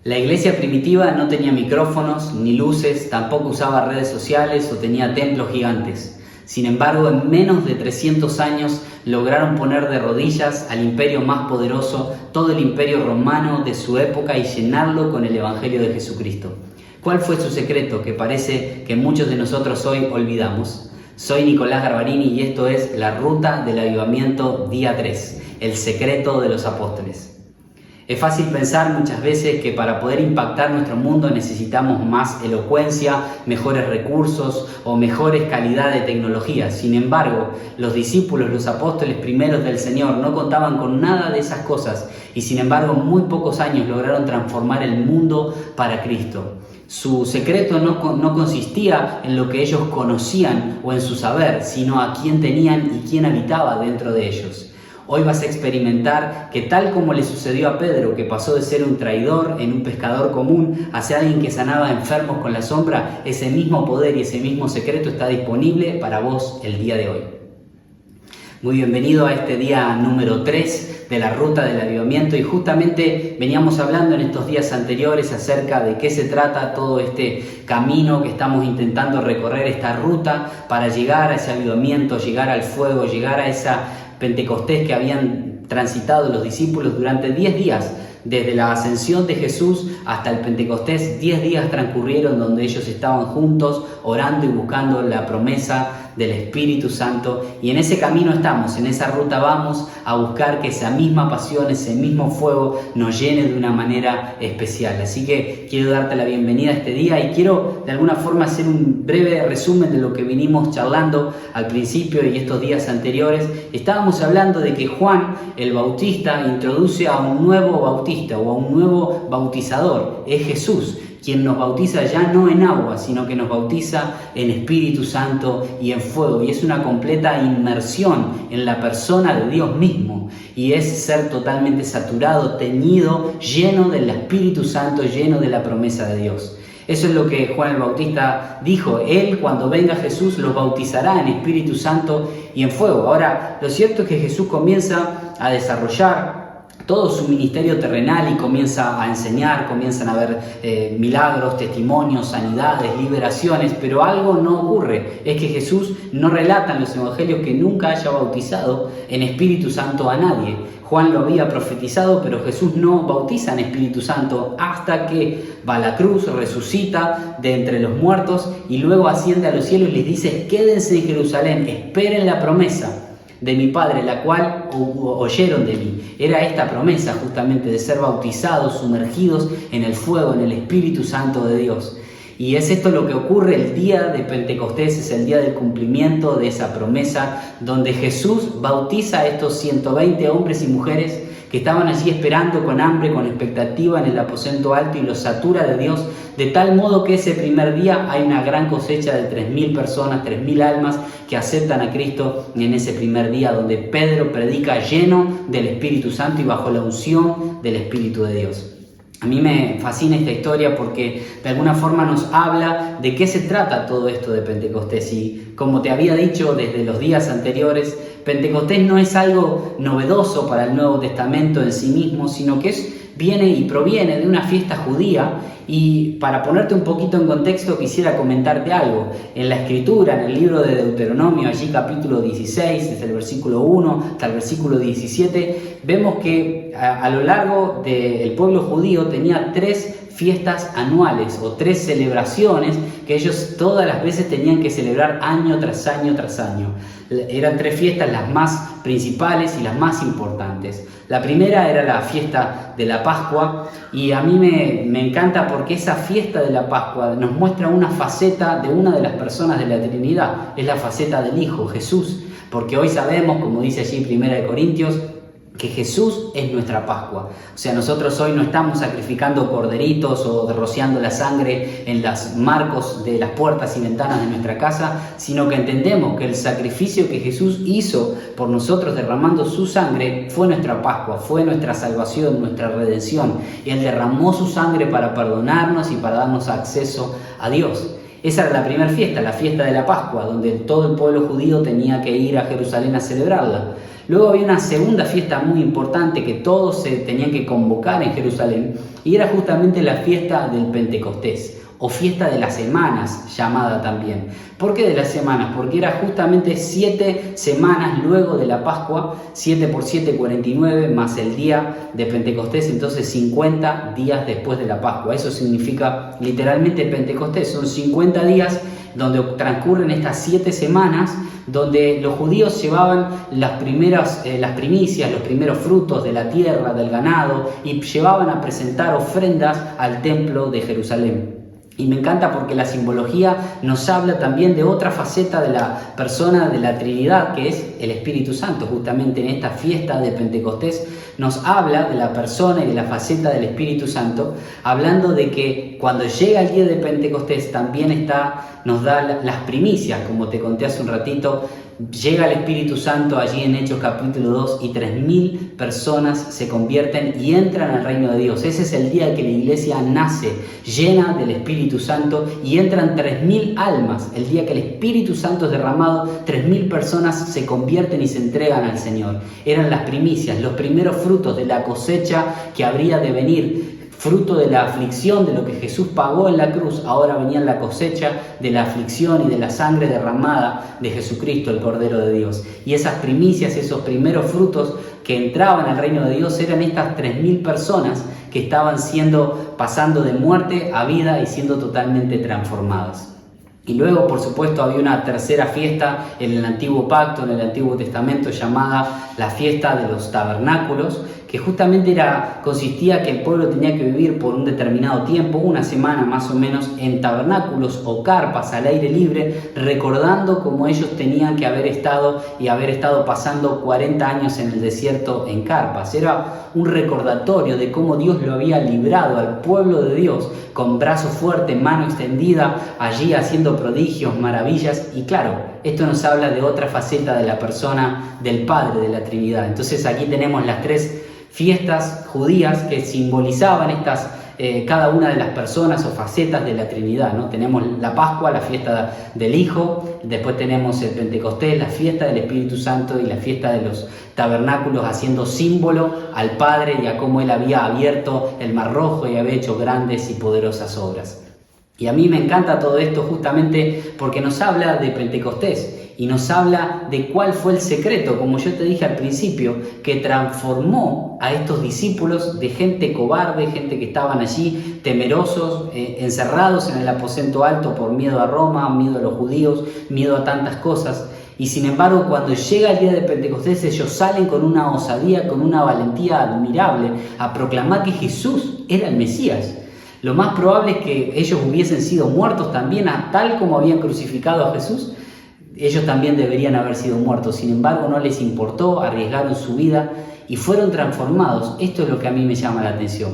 La iglesia primitiva no tenía micrófonos ni luces, tampoco usaba redes sociales o tenía templos gigantes. Sin embargo, en menos de 300 años lograron poner de rodillas al imperio más poderoso, todo el imperio romano de su época, y llenarlo con el evangelio de Jesucristo. ¿Cuál fue su secreto que parece que muchos de nosotros hoy olvidamos? Soy Nicolás Garbarini y esto es La Ruta del Avivamiento día 3, el secreto de los apóstoles. Es fácil pensar muchas veces que para poder impactar nuestro mundo necesitamos más elocuencia, mejores recursos o mejores calidad de tecnología. Sin embargo, los discípulos, los apóstoles primeros del Señor no contaban con nada de esas cosas y sin embargo en muy pocos años lograron transformar el mundo para Cristo. Su secreto no consistía en lo que ellos conocían o en su saber, sino a quién tenían y quién habitaba dentro de ellos. Hoy vas a experimentar que tal como le sucedió a Pedro, que pasó de ser un traidor en un pescador común a ser alguien que sanaba enfermos con la sombra, ese mismo poder y ese mismo secreto está disponible para vos el día de hoy. Muy bienvenido a este día número 3 de la Ruta del Avivamiento, y justamente veníamos hablando en estos días anteriores acerca de qué se trata todo este camino que estamos intentando recorrer, esta ruta para llegar a ese avivamiento, llegar al fuego, llegar a esa Pentecostés que habían transitado los discípulos durante 10 días. Desde la ascensión de Jesús hasta el Pentecostés, 10 días transcurrieron donde ellos estaban juntos, orando y buscando la promesa del Espíritu Santo. Y en ese camino estamos, en esa ruta vamos a buscar que esa misma pasión, ese mismo fuego nos llene de una manera especial. Así que quiero darte la bienvenida a este día y quiero de alguna forma hacer un breve resumen de lo que vinimos charlando al principio y estos días anteriores. Estábamos hablando de que Juan el Bautista introduce a un nuevo bautista o a un nuevo bautizador. Es Jesús quien nos bautiza ya no en agua, sino que nos bautiza en Espíritu Santo y en fuego. Y es una completa inmersión en la persona de Dios mismo. Y es ser totalmente saturado, teñido, lleno del Espíritu Santo, lleno de la promesa de Dios. Eso es lo que Juan el Bautista dijo. Él, cuando venga Jesús, los bautizará en Espíritu Santo y en fuego. Ahora, lo cierto es que Jesús comienza a desarrollar todo su ministerio terrenal y comienza a enseñar, comienzan a haber milagros, testimonios, sanidades, liberaciones, pero algo no ocurre. Es que Jesús no relata en los evangelios que nunca haya bautizado en Espíritu Santo a nadie. Juan lo había profetizado, pero Jesús no bautiza en Espíritu Santo hasta que va a la cruz, resucita de entre los muertos y luego asciende a los cielos y les dice: quédense en Jerusalén, esperen la promesa de mi Padre, la cual oyeron de mí. Era esta promesa justamente de ser bautizados, sumergidos en el fuego, en el Espíritu Santo de Dios. Y es esto lo que ocurre el día de Pentecostés, es el día del cumplimiento de esa promesa, donde Jesús bautiza a estos 120 hombres y mujeres que estaban allí esperando con hambre, con expectativa en el aposento alto, y los satura de Dios, de tal modo que ese primer día hay una gran cosecha de 3.000 personas, 3.000 almas que aceptan a Cristo en ese primer día, donde Pedro predica lleno del Espíritu Santo y bajo la unción del Espíritu de Dios. A mí me fascina esta historia porque de alguna forma nos habla de qué se trata todo esto de Pentecostés. Y como te había dicho desde los días anteriores, Pentecostés no es algo novedoso para el Nuevo Testamento en sí mismo, sino que viene y proviene de una fiesta judía. Y para ponerte un poquito en contexto, quisiera comentarte algo. En la Escritura, en el libro de Deuteronomio, allí capítulo 16, desde el versículo 1 hasta el versículo 17, vemos que a lo largo del pueblo judío tenía 3 fiestas anuales o 3 celebraciones que ellos todas las veces tenían que celebrar año tras año tras año. Eran 3 fiestas las más principales y las más importantes. La primera era la fiesta de la Pascua, y a mí me encanta porque esa fiesta de la Pascua nos muestra una faceta de una de las personas de la Trinidad. Es la faceta del Hijo, Jesús, porque hoy sabemos, como dice allí 1 Corintios, que Jesús es nuestra Pascua. O sea, nosotros hoy no estamos sacrificando corderitos o rociando la sangre en los marcos de las puertas y ventanas de nuestra casa, sino que entendemos que el sacrificio que Jesús hizo por nosotros derramando su sangre fue nuestra Pascua, fue nuestra salvación, nuestra redención. Y Él derramó su sangre para perdonarnos y para darnos acceso a Dios. Esa era la primera fiesta, la fiesta de la Pascua, donde todo el pueblo judío tenía que ir a Jerusalén a celebrarla. Luego había una segunda fiesta muy importante que todos se tenían que convocar en Jerusalén, y era justamente la fiesta del Pentecostés, o fiesta de las semanas llamada también. ¿Por qué de las semanas? Porque era justamente 7 semanas luego de la Pascua, 7 por 7, 49, más el día de Pentecostés, entonces 50 días después de la Pascua. Eso significa literalmente Pentecostés, son 50 días donde transcurren estas 7 semanas, donde los judíos llevaban las primicias, los primeros frutos de la tierra, del ganado, y llevaban a presentar ofrendas al templo de Jerusalén. Y me encanta porque la simbología nos habla también de otra faceta de la persona de la Trinidad, que es el Espíritu Santo. Justamente en esta fiesta de Pentecostés nos habla de la persona y de la faceta del Espíritu Santo, hablando de que cuando llega el día de Pentecostés también nos da las primicias, como te conté hace un ratito. Llega el Espíritu Santo allí en Hechos capítulo 2 y 3.000 personas se convierten y entran al reino de Dios. Ese es el día que la iglesia nace llena del Espíritu Santo y entran 3.000 almas. El día que el Espíritu Santo es derramado, 3.000 personas se convierten y se entregan al Señor. Eran las primicias, los primeros frutos de la cosecha que habría de venir. Fruto de la aflicción, de lo que Jesús pagó en la cruz, ahora venía la cosecha de la aflicción y de la sangre derramada de Jesucristo, el Cordero de Dios. Y esas primicias, esos primeros frutos que entraban al reino de Dios eran estas 3.000 personas que estaban pasando de muerte a vida y siendo totalmente transformadas. Y luego, por supuesto, había una tercera fiesta en el Antiguo Pacto, en el Antiguo Testamento, llamada la fiesta de los tabernáculos, que justamente consistía que el pueblo tenía que vivir por un determinado tiempo, una semana más o menos, en tabernáculos o carpas al aire libre, recordando cómo ellos tenían que haber estado pasando 40 años en el desierto en carpas. Era un recordatorio de cómo Dios lo había librado al pueblo de Dios con brazo fuerte, mano extendida, allí haciendo prodigios, maravillas. Y claro, esto nos habla de otra faceta de la persona del Padre, de la Trinidad. Entonces aquí tenemos las 3 fiestas judías que simbolizaban cada una de las personas o facetas de la Trinidad, ¿no? Tenemos la Pascua, la fiesta del Hijo, después tenemos el Pentecostés, la fiesta del Espíritu Santo y la fiesta de los tabernáculos, haciendo símbolo al Padre y a cómo Él había abierto el Mar Rojo y había hecho grandes y poderosas obras. Y a mí me encanta todo esto justamente porque nos habla de Pentecostés y nos habla de cuál fue el secreto, como yo te dije al principio, que transformó a estos discípulos de gente cobarde, gente que estaban allí temerosos, encerrados en el aposento alto por miedo a Roma, miedo a los judíos, miedo a tantas cosas. Y sin embargo, cuando llega el día de Pentecostés, ellos salen con una osadía, con una valentía admirable a proclamar que Jesús era el Mesías. Lo más probable es que ellos hubiesen sido muertos también, tal como habían crucificado a Jesús. Ellos también deberían haber sido muertos. Sin embargo, no les importó, arriesgaron su vida y fueron transformados. Esto es lo que a mí me llama la atención.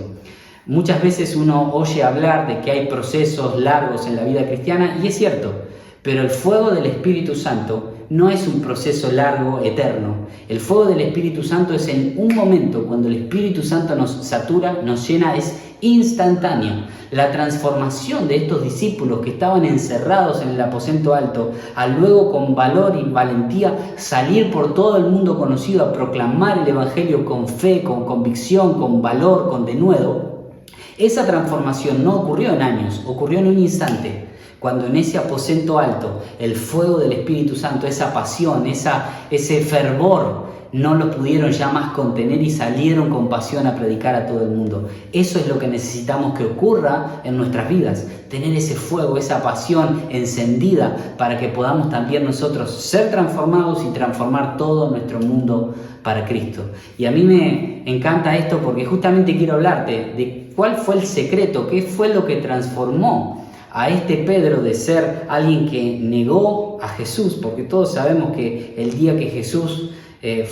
Muchas veces uno oye hablar de que hay procesos largos en la vida cristiana y es cierto, pero el fuego del Espíritu Santo no es un proceso largo, eterno. El fuego del Espíritu Santo es en un momento, cuando el Espíritu Santo nos satura, nos llena, es instantáneo. La transformación de estos discípulos que estaban encerrados en el aposento alto, al luego con valor y valentía salir por todo el mundo conocido a proclamar el Evangelio con fe, con convicción, con valor, con denuedo, esa transformación no ocurrió en años, ocurrió en un instante. Cuando en ese aposento alto, el fuego del Espíritu Santo, esa pasión, ese fervor, no lo pudieron ya más contener y salieron con pasión a predicar a todo el mundo. Eso es lo que necesitamos que ocurra en nuestras vidas, tener ese fuego, esa pasión encendida para que podamos también nosotros ser transformados y transformar todo nuestro mundo para Cristo. Y a mí me encanta esto porque justamente quiero hablarte de cuál fue el secreto, qué fue lo que transformó a este Pedro de ser alguien que negó a Jesús, porque todos sabemos que el día que Jesús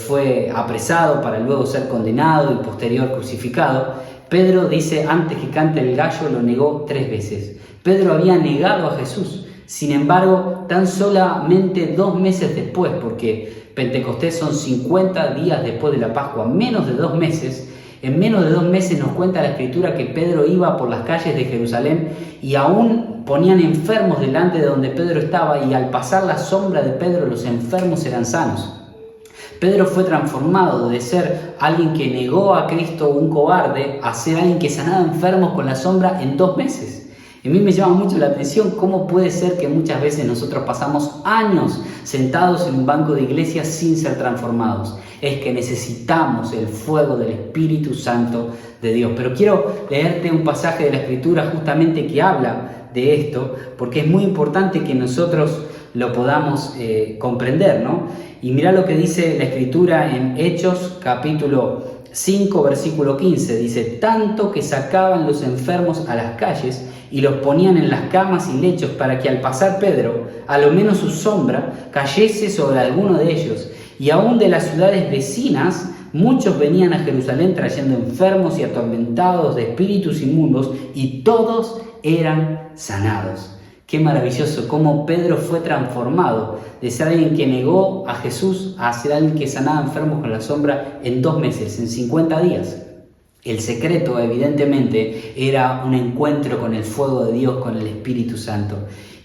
fue apresado para luego ser condenado y posterior crucificado, Pedro dice, antes que cante el gallo, lo negó 3 veces. Pedro había negado a Jesús. Sin embargo, tan solamente 2 meses después, porque Pentecostés son 50 días después de la Pascua, menos de 2 meses, en menos de 2 meses nos cuenta la Escritura que Pedro iba por las calles de Jerusalén y aún ponían enfermos delante de donde Pedro estaba y al pasar la sombra de Pedro los enfermos eran sanos. Pedro fue transformado de ser alguien que negó a Cristo, un cobarde, a ser alguien que sanaba enfermos con la sombra en 2 meses. A mí me llama mucho la atención cómo puede ser que muchas veces nosotros pasamos años sentados en un banco de iglesia sin ser transformados. Es que necesitamos el fuego del Espíritu Santo de Dios. Pero quiero leerte un pasaje de la Escritura justamente que habla de esto, porque es muy importante que nosotros lo podamos comprender, ¿no? Y mira lo que dice la Escritura en Hechos capítulo 5, versículo 15. Dice: tanto que sacaban los enfermos a las calles y los ponían en las camas y lechos para que al pasar Pedro, a lo menos su sombra cayese sobre alguno de ellos. Y aún de las ciudades vecinas, muchos venían a Jerusalén trayendo enfermos y atormentados de espíritus inmundos, y todos eran sanados. Qué maravilloso cómo Pedro fue transformado de ser alguien que negó a Jesús a ser alguien que sanaba enfermos con la sombra en 2 meses, en 50 días. El secreto, evidentemente, era un encuentro con el fuego de Dios, con el Espíritu Santo.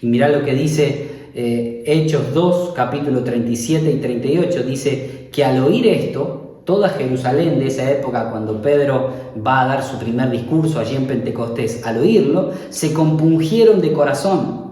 Y mirá lo que dice Hechos 2, capítulo 37 y 38. Dice que al oír esto, toda Jerusalén de esa época, cuando Pedro va a dar su primer discurso allí en Pentecostés, al oírlo, se compungieron de corazón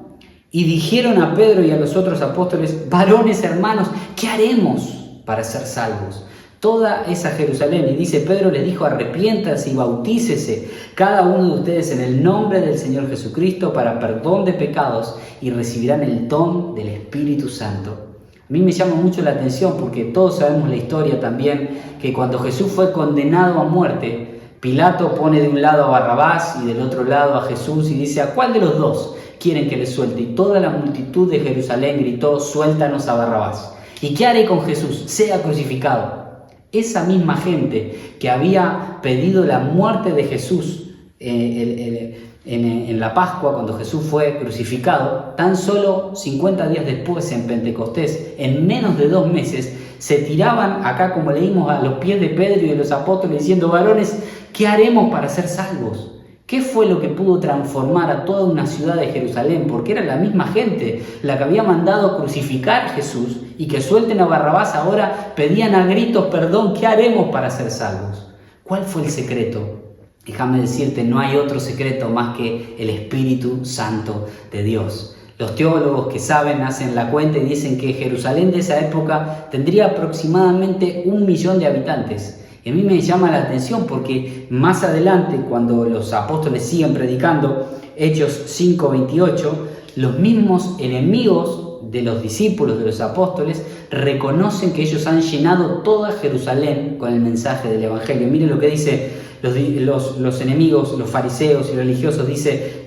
y dijeron a Pedro y a los otros apóstoles: varones hermanos, ¿qué haremos para ser salvos? Toda esa Jerusalén, y dice Pedro, les dijo: arrepiéntanse y bautícese cada uno de ustedes en el nombre del Señor Jesucristo para perdón de pecados, y recibirán el don del Espíritu Santo. A mí me llama mucho la atención porque todos sabemos la historia también, que cuando Jesús fue condenado a muerte, Pilato pone de un lado a Barrabás y del otro lado a Jesús y dice: ¿a cuál de los dos quieren que le suelte? Y toda la multitud de Jerusalén gritó: suéltanos a Barrabás. ¿Y qué haré con Jesús? Sea crucificado. Esa misma gente que había pedido la muerte de Jesús en la Pascua, cuando Jesús fue crucificado, tan solo 50 días después, en Pentecostés, en menos de 2 meses, se tiraban acá, como leímos, a los pies de Pedro y de los apóstoles diciendo: varones, ¿qué haremos para ser salvos? ¿Qué fue lo que pudo transformar a toda una ciudad de Jerusalén? Porque era la misma gente la que había mandado crucificar a Jesús, y que suelten a Barrabás ahora pedían a gritos perdón. ¿Qué haremos para ser salvos? ¿Cuál fue el secreto? Déjame decirte, no hay otro secreto más que el Espíritu Santo de Dios. Los teólogos que saben hacen la cuenta y dicen que Jerusalén de esa época tendría aproximadamente 1 millón de habitantes. Y a mí me llama la atención porque más adelante, cuando los apóstoles siguen predicando, Hechos 5:28, los mismos enemigos de los discípulos, de los apóstoles, reconocen que ellos han llenado toda Jerusalén con el mensaje del Evangelio. Miren lo que dice los enemigos, los fariseos y religiosos,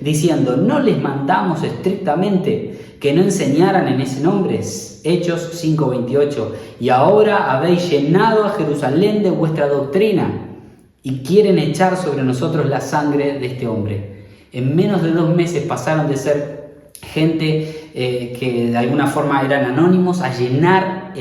diciendo: ¿no les mandamos estrictamente que no enseñaran en ese nombre? Hechos 5:28. Y ahora habéis llenado a Jerusalén de vuestra doctrina y quieren echar sobre nosotros la sangre de este hombre. En menos de 2 meses pasaron de ser gente que de alguna forma eran anónimos a llenar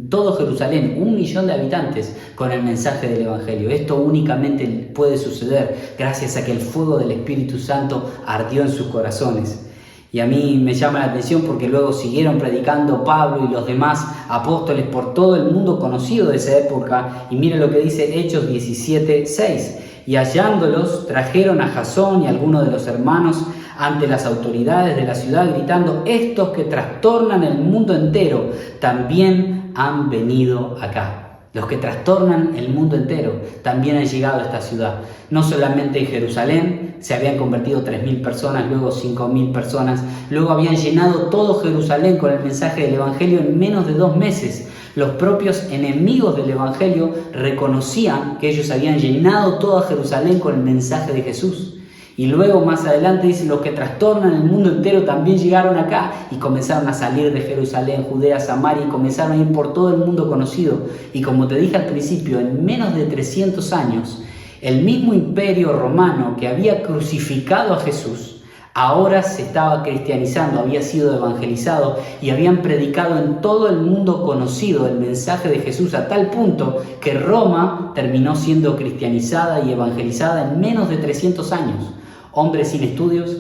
todo Jerusalén, 1 millón de habitantes, con el mensaje del Evangelio. Esto únicamente puede suceder gracias a que el fuego del Espíritu Santo ardió en sus corazones. Y a mí me llama la atención porque luego siguieron predicando Pablo y los demás apóstoles por todo el mundo conocido de esa época. Y mira lo que dice Hechos 17:6. Y hallándolos, trajeron a Jasón y a algunos de los hermanos ante las autoridades de la ciudad, gritando: estos que trastornan el mundo entero también han venido acá. Los que trastornan el mundo entero también han llegado a esta ciudad. No solamente en Jerusalén se habían convertido 3.000 personas, luego 5.000 personas, luego habían llenado todo Jerusalén con el mensaje del Evangelio en menos de 2 meses. Los propios enemigos del Evangelio reconocían que ellos habían llenado toda Jerusalén con el mensaje de Jesús. Y luego más adelante dice: los que trastornan el mundo entero también llegaron acá, y comenzaron a salir de Jerusalén, Judea, Samaria, y comenzaron a ir por todo el mundo conocido. Y como te dije al principio, en menos de 300 años, el mismo imperio romano que había crucificado a Jesús, ahora se estaba cristianizando, había sido evangelizado y habían predicado en todo el mundo conocido el mensaje de Jesús, a tal punto que Roma terminó siendo cristianizada y evangelizada en menos de 300 años. Hombres sin estudios,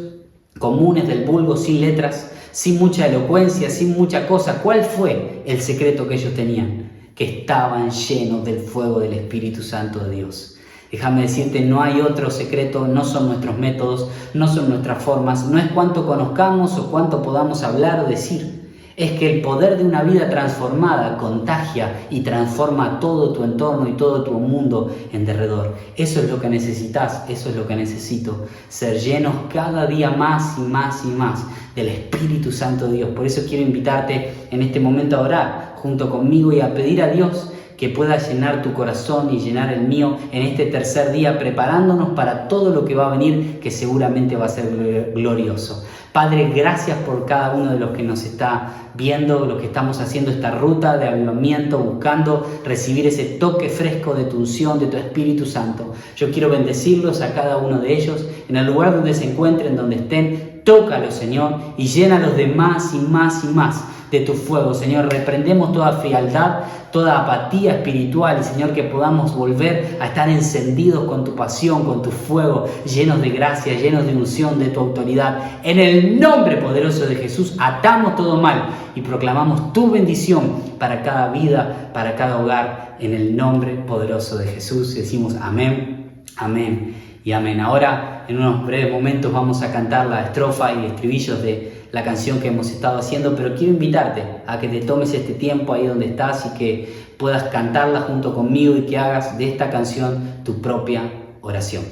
comunes del vulgo, sin letras, sin mucha elocuencia, sin mucha cosa. ¿Cuál fue el secreto que ellos tenían? que estaban llenos del fuego del Espíritu Santo de Dios. Déjame decirte, no hay otro secreto, no son nuestros métodos, no son nuestras formas, no es cuánto conozcamos o cuánto podamos hablar o decir. Es que el poder de una vida transformada contagia y transforma todo tu entorno y todo tu mundo en derredor. Eso es lo que necesitas, eso es lo que necesito. Ser llenos cada día más y más y más del Espíritu Santo de Dios. Por eso quiero invitarte en este momento a orar junto conmigo y a pedir a Dios que pueda llenar tu corazón y llenar el mío en este tercer día, preparándonos para todo lo que va a venir, que seguramente va a ser glorioso. Padre, gracias por cada uno de los que nos está viendo, los que estamos haciendo esta ruta de avivamiento, buscando recibir ese toque fresco de tu unción, de tu Espíritu Santo. Yo quiero bendecirlos a cada uno de ellos, en el lugar donde se encuentren, donde estén. Tócalos, Señor, y llénalos de más y más y más de tu fuego, Señor. Reprendemos toda frialdad, toda apatía espiritual, y Señor, que podamos volver a estar encendidos con tu pasión, con tu fuego, llenos de gracia, llenos de unción, de tu autoridad. En el nombre poderoso de Jesús, atamos todo mal y proclamamos tu bendición para cada vida, para cada hogar, en el nombre poderoso de Jesús. Y decimos amén, amén y amén. Ahora, en unos breves momentos, vamos a cantar la estrofa y estribillos de la canción que hemos estado haciendo, pero quiero invitarte a que te tomes este tiempo ahí donde estás y que puedas cantarla junto conmigo y que hagas de esta canción tu propia oración.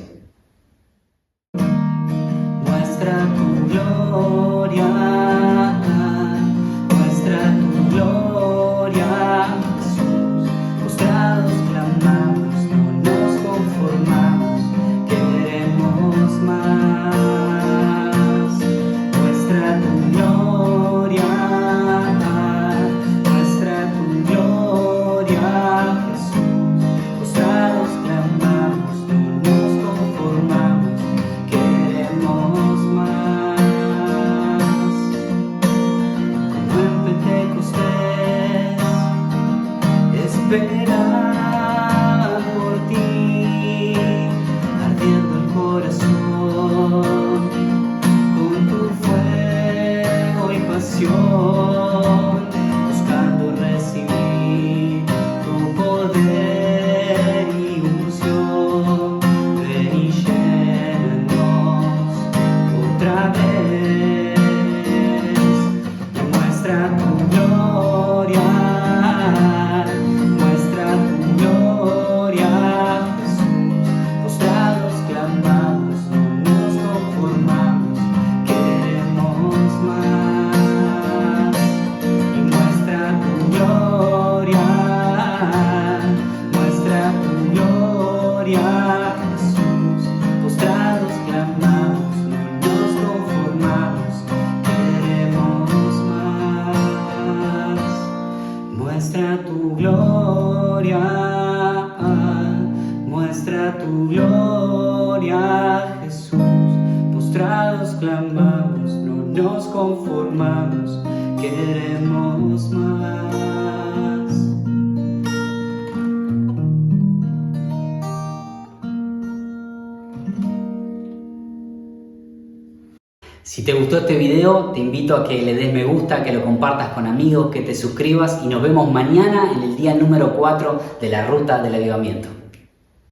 Muestra tu gloria, muestra tu gloria, Jesús. Postrados clamamos, no nos conformamos, queremos más. Muestra tu gloria, muestra tu gloria, Jesús. Postrados clamamos, no nos conformamos, queremos más. Como en Pentecostés, esperaba por ti, ardiendo el corazón con tu fuego y pasión, buscando recibir tu poder y unción. Ven y llénanos otra vez. Muestra tu gloria, muestra tu gloria, Jesús. Postrados clamamos, no nos conformamos, queremos más. Y muestra tu gloria, muestra tu gloria, Jesús. Postrados clamamos, no nos conformamos, queremos más. Muestra tu gloria, muestra tu gloria, Jesús. Postrados clamamos, no nos conformamos, queremos más. Si te gustó este video, te invito a que le des me gusta, que lo compartas con amigos, que te suscribas y nos vemos mañana en el día número 4 de la Ruta del Avivamiento.